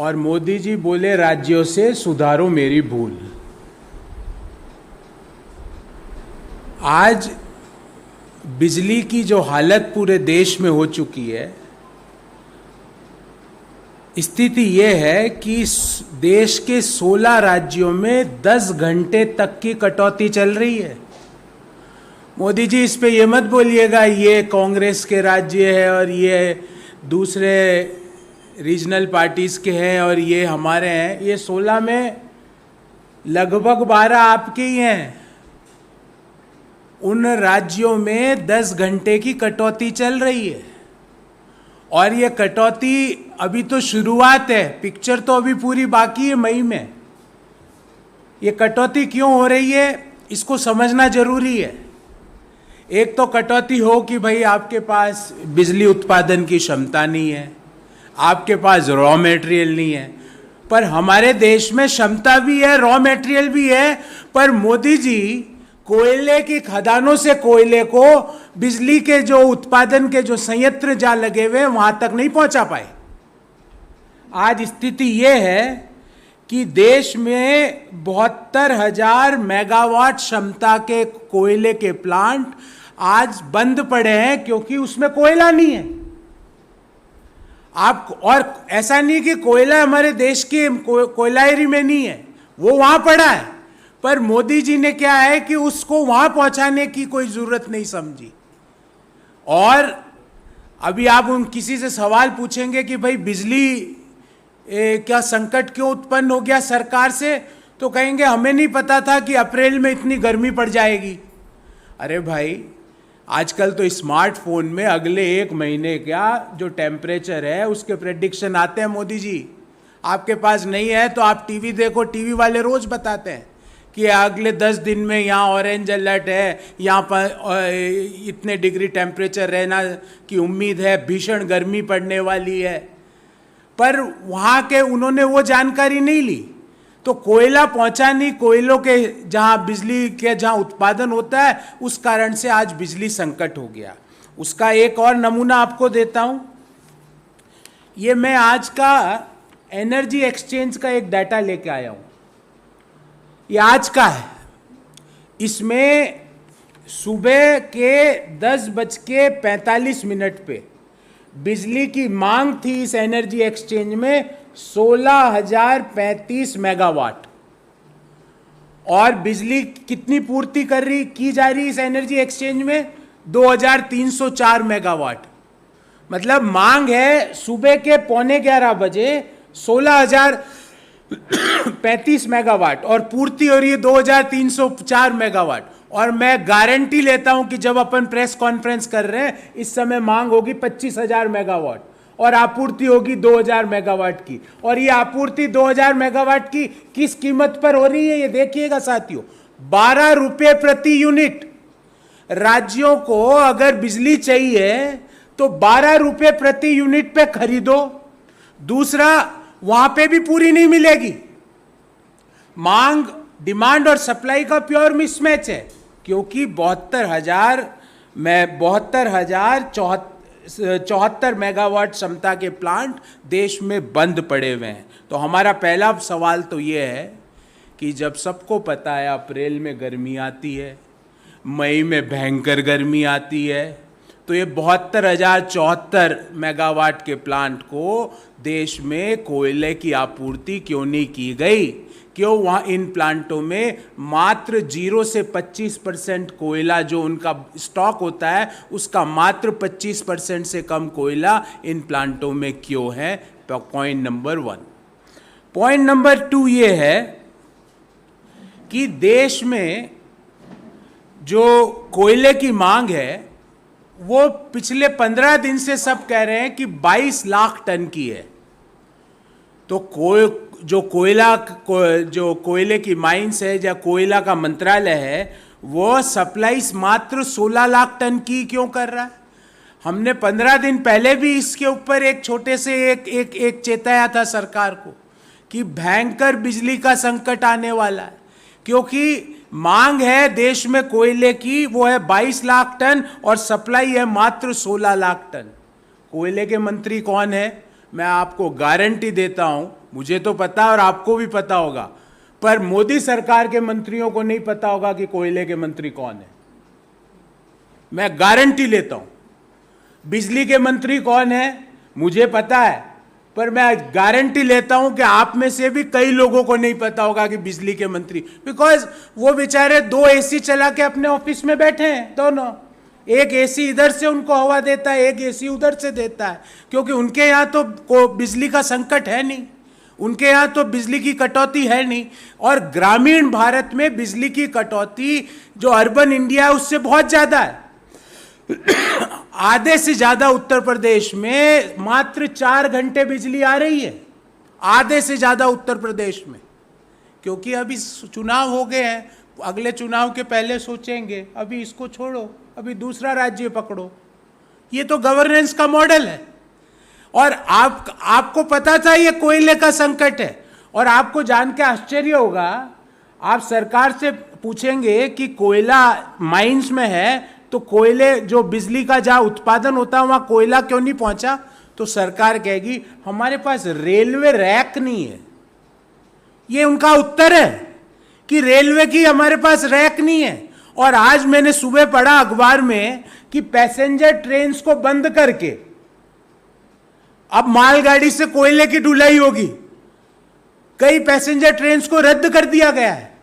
और मोदी जी बोले राज्यों से सुधारो मेरी भूल। आज बिजली की जो हालत पूरे देश में हो चुकी है, स्थिति यह है कि देश के 16 राज्यों में 10 घंटे तक की कटौती चल रही है। मोदी जी इस पे ये मत बोलिएगा ये कांग्रेस के राज्य है और ये दूसरे रीजनल पार्टीज के हैं और ये हमारे हैं। ये 16 में लगभग 12 आपके ही हैं। उन राज्यों में 10 घंटे की कटौती चल रही है और ये कटौती अभी तो शुरुआत है, पिक्चर तो अभी पूरी बाकी है मई में। ये कटौती क्यों हो रही है इसको समझना जरूरी है। एक तो कटौती हो कि भाई आपके पास बिजली उत्पादन की क्षमता नहीं है, आपके पास रॉ मटेरियल नहीं है। पर हमारे देश में क्षमता भी है, रॉ मटेरियल भी है, पर मोदी जी कोयले की खदानों से कोयले को बिजली के जो उत्पादन के जो संयंत्र जहां लगे हुए वहां तक नहीं पहुंचा पाए। आज स्थिति यह है कि देश में 72,000 मेगावाट क्षमता के कोयले के प्लांट आज बंद पड़े हैं क्योंकि उसमें कोयला नहीं है। आप और ऐसा नहीं कि कोयला हमारे देश के कोयलारी में नहीं है, वो वहां पड़ा है, पर मोदी जी ने क्या है कि उसको वहां पहुंचाने की कोई जरूरत नहीं समझी। और अभी आप उन किसी से सवाल पूछेंगे कि भाई बिजली क्या संकट क्यों उत्पन्न हो गया सरकार से, तो कहेंगे हमें नहीं पता था कि अप्रैल में इतनी गर्मी पड़ जाएगी। अरे भाई आजकल तो स्मार्टफोन में अगले 1 महीने का जो टेम्परेचर है उसके प्रेडिक्शन आते हैं मोदी जी। आपके पास नहीं है तो आप टीवी देखो, टीवी वाले रोज बताते हैं कि अगले 10 दिन में यहाँ ऑरेंज अलर्ट है, यहाँ पर इतने डिग्री टेम्परेचर रहना की उम्मीद है, भीषण गर्मी पड़ने वाली है। पर वहाँ के उन्होंने वो जानकारी नहीं ली, तो कोयला पहुँचा नहीं। कोयलों के जहाँ बिजली के जहाँ उत्पादन होता है उस कारण से आज बिजली संकट हो गया। उसका एक और नमूना आपको देता हूँ। ये मैं आज का एनर्जी एक्सचेंज का एक डाटा लेके आया हूँ, ये आज का है। इसमें सुबह के 10:45 पे बिजली की मांग थी इस एनर्जी एक्सचेंज में 16,035 मेगावाट, और बिजली कितनी पूर्ति की जा रही इस एनर्जी एक्सचेंज में 2,304 मेगावाट। मतलब मांग है सुबह के 11:45 बजे 16,035 मेगावाट और पूर्ति हो रही है 2,304 मेगावाट। और मैं गारंटी लेता हूं कि जब अपन प्रेस कॉन्फ्रेंस कर रहे हैं इस समय मांग होगी 25,000 मेगावाट और आपूर्ति होगी 2,000 मेगावाट की। और ये आपूर्ति 2,000 मेगावाट की किस कीमत पर हो रही है ये देखिएगा साथियों, 12 रुपए प्रति यूनिट। राज्यों को अगर बिजली चाहिए तो 12 रुपए प्रति यूनिट पे खरीदो। दूसरा, वहां पे भी पूरी नहीं मिलेगी। मांग, डिमांड और सप्लाई का प्योर मिसमैच है, क्योंकि 72,074 मेगावाट क्षमता के प्लांट देश में बंद पड़े हुए हैं। तो हमारा पहला सवाल तो ये है कि जब सबको पता है अप्रैल में गर्मी आती है, मई में भयंकर गर्मी आती है, तो ये 72,074 मेगावाट के प्लांट को देश में कोयले की आपूर्ति क्यों नहीं की गई? क्यों वहाँ इन प्लांटों में मात्र 0 से 25% कोयला जो उनका स्टॉक होता है उसका मात्र 25% से कम कोयला इन प्लांटों में क्यों है? Point number 1। पॉइंट नंबर 2 ये है कि देश में जो कोयले की मांग है वो पिछले 15 दिन से सब कह रहे हैं कि 22 लाख टन की है। तो जो कोयले की माइंस है या कोयला का मंत्रालय है वो सप्लाईज मात्र 16 लाख टन की क्यों कर रहा है? हमने 15 दिन पहले भी इसके ऊपर एक छोटे से एक चेताया था सरकार को कि भयंकर बिजली का संकट आने वाला है, क्योंकि मांग है देश में कोयले की वो है 22 लाख टन और सप्लाई है मात्र 16 लाख टन। कोयले के मंत्री कौन है? मैं आपको गारंटी देता हूं मुझे तो पता और आपको भी पता होगा, पर मोदी सरकार के मंत्रियों को नहीं पता होगा कि कोयले के मंत्री कौन है। मैं गारंटी लेता हूं। बिजली के मंत्री कौन है मुझे पता है, पर मैं गारंटी लेता हूं कि आप में से भी कई लोगों को नहीं पता होगा कि बिजली के मंत्री, बिकॉज वो बेचारे 2 एसी चला के अपने ऑफिस में बैठे हैं दोनों। एक एसी इधर से उनको हवा देता है, एक एसी उधर से देता है, क्योंकि उनके यहां तो बिजली का संकट है नहीं, उनके यहां तो बिजली की कटौती है नहीं। और ग्रामीण भारत में बिजली की कटौती जो अर्बन इंडिया है उससे बहुत ज्यादा है। आधे से ज्यादा उत्तर प्रदेश में मात्र 4 घंटे बिजली आ रही है, आधे से ज्यादा उत्तर प्रदेश में, क्योंकि अभी चुनाव हो गए हैं, अगले चुनाव के पहले सोचेंगे, अभी इसको छोड़ो, अभी दूसरा राज्य पकड़ो। ये तो गवर्नेंस का मॉडल है। और आपको पता था ये कोयले का संकट है, और आपको जान के आश्चर्य होगा, आप सरकार से पूछेंगे कि कोयला माइंस में है तो कोयले जो बिजली का जहां उत्पादन होता है वहां कोयला क्यों नहीं पहुंचा, तो सरकार कहेगी हमारे पास रेलवे रैक नहीं है। ये उनका उत्तर है कि रेलवे की हमारे पास रैक नहीं है। और आज मैंने सुबह पढ़ा अखबार में कि पैसेंजर ट्रेन को बंद करके अब मालगाड़ी से कोयले की ढुलाई होगी, कई पैसेंजर ट्रेन को रद्द कर दिया गया है।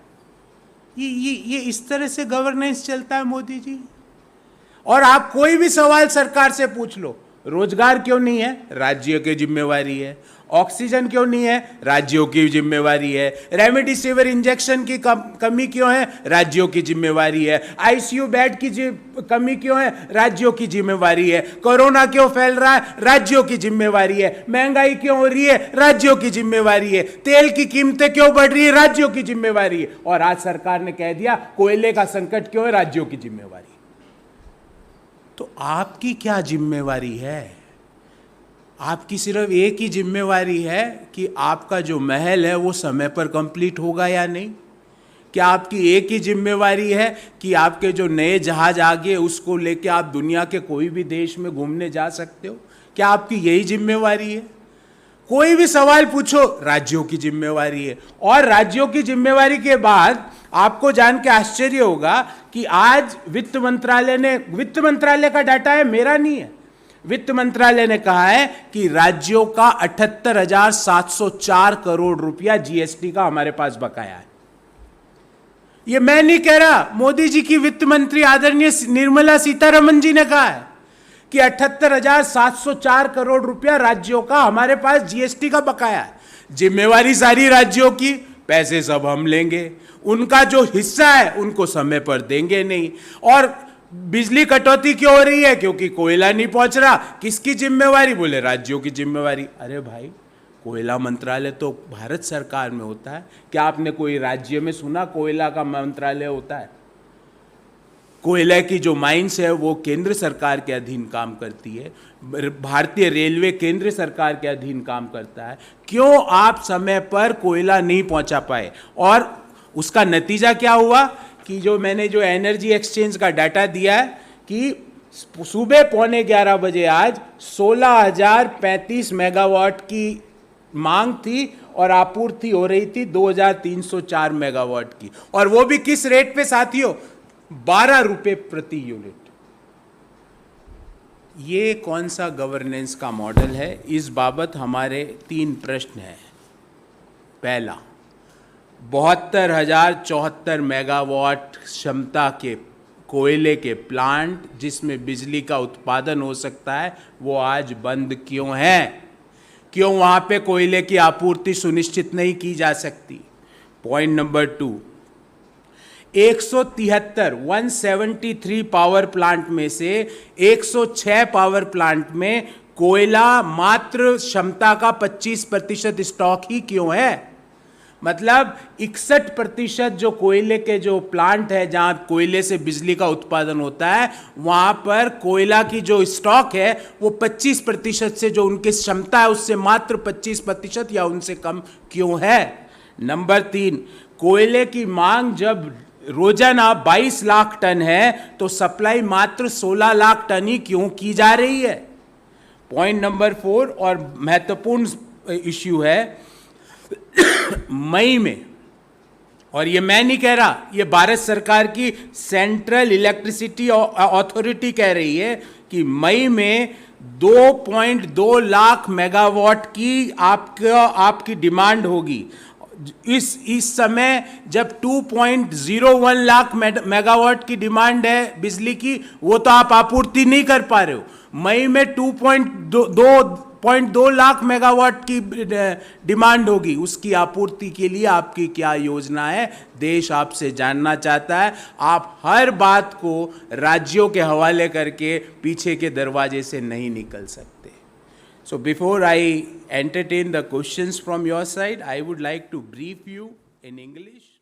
ये इस तरह से गवर्नेंस चलता है मोदी जी। और आप कोई भी सवाल सरकार से पूछ लो, रोजगार क्यों नहीं है, राज्यों की जिम्मेवारी है। ऑक्सीजन क्यों नहीं है, राज्यों की जिम्मेवारी है। रेमडेसिविर इंजेक्शन की कमी क्यों है, राज्यों की जिम्मेवारी है। आईसीयू बेड की कमी क्यों है, राज्यों की जिम्मेवारी है। कोरोना क्यों फैल रहा है, राज्यों की जिम्मेवारी है। महंगाई क्यों हो रही है, राज्यों की जिम्मेवारी है। तेल की कीमतें क्यों बढ़ रही है, राज्यों की जिम्मेवारी है। और आज सरकार ने कह दिया कोयले का संकट क्यों है, राज्यों की जिम्मेवारी। तो आपकी क्या जिम्मेवारी है? आपकी सिर्फ एक ही जिम्मेवारी है कि आपका जो महल है वो समय पर कंप्लीट होगा या नहीं। क्या आपकी एक ही जिम्मेवारी है कि आपके जो नए जहाज आ गए उसको लेके आप दुनिया के कोई भी देश में घूमने जा सकते हो? क्या आपकी यही जिम्मेवारी है? कोई भी सवाल पूछो, राज्यों की जिम्मेवारी है। और राज्यों की जिम्मेवारी के बाद आपको जान के आश्चर्य होगा कि आज वित्त मंत्रालय का डाटा है, मेरा नहीं है, वित्त मंत्रालय ने कहा है कि राज्यों का 78,704 करोड़ रुपया जीएसटी का हमारे पास बकाया है। ये मैं नहीं कह रहा, मोदी जी की वित्त मंत्री आदरणीय निर्मला सीतारमण जी ने कहा है कि 78,704 करोड़ रुपया राज्यों का हमारे पास जीएसटी का बकाया है। जिम्मेवारी सारी राज्यों की, पैसे सब हम लेंगे, उनका जो हिस्सा है उनको समय पर देंगे नहीं। और बिजली कटौती क्यों हो रही है, क्योंकि कोयला नहीं पहुंच रहा। किसकी जिम्मेवारी, बोले राज्यों की जिम्मेवारी। अरे भाई, कोयला मंत्रालय तो भारत सरकार में होता है, क्या आपने कोई राज्य में सुना कोयला का मंत्रालय होता है? कोयला की जो माइंस है वो केंद्र सरकार के अधीन काम करती है। भारतीय रेलवे केंद्र सरकार के अधीन काम करता है। क्यों आप समय पर कोयला नहीं पहुंचा पाए? और उसका नतीजा क्या हुआ कि जो मैंने जो एनर्जी एक्सचेंज का डाटा दिया है कि सुबह 11:15 बजे आज 16,035 मेगावाट की मांग थी और आपूर्ति हो रही थी 2,304 मेगावाट की, और वो भी किस रेट पे साथियों, 12 रुपए प्रति यूनिट। ये कौन सा गवर्नेंस का मॉडल है? इस बाबत हमारे 3 प्रश्न हैं। पहला, 72,074 मेगावाट क्षमता के कोयले के प्लांट जिसमें बिजली का उत्पादन हो सकता है वो आज बंद क्यों हैं? क्यों वहां पे कोयले की आपूर्ति सुनिश्चित नहीं की जा सकती? पॉइंट नंबर 2, 173 पावर प्लांट में से 106 पावर प्लांट में कोयला मात्र क्षमता का 25% स्टॉक ही क्यों है? मतलब 61% जो कोयले के जो प्लांट है जहां कोयले से बिजली का उत्पादन होता है वहां पर कोयला की जो स्टॉक है वो 25% से जो उनकी क्षमता है उससे मात्र 25% या उनसे कम क्यों है? नंबर 3, कोयले की मांग जब रोजाना 22 लाख टन है तो सप्लाई मात्र 16 लाख टन ही क्यों की जा रही है? पॉइंट नंबर 4 और महत्वपूर्ण इश्यू है, मई में, और ये मैं नहीं कह रहा, ये भारत सरकार की सेंट्रल इलेक्ट्रिसिटी अथॉरिटी कह रही है कि मई में 2.2 लाख मेगावाट की आपकी डिमांड होगी। इस समय जब 2.01 लाख मेगावाट की डिमांड है बिजली की, वो तो आप आपूर्ति नहीं कर पा रहे हो। मई में 2.2 लाख मेगावाट की डिमांड होगी, उसकी आपूर्ति के लिए आपकी क्या योजना है, देश आपसे जानना चाहता है। आप हर बात को राज्यों के हवाले करके पीछे के दरवाजे से नहीं निकल सकते। So before I entertain the questions from your side, I would like to brief you in English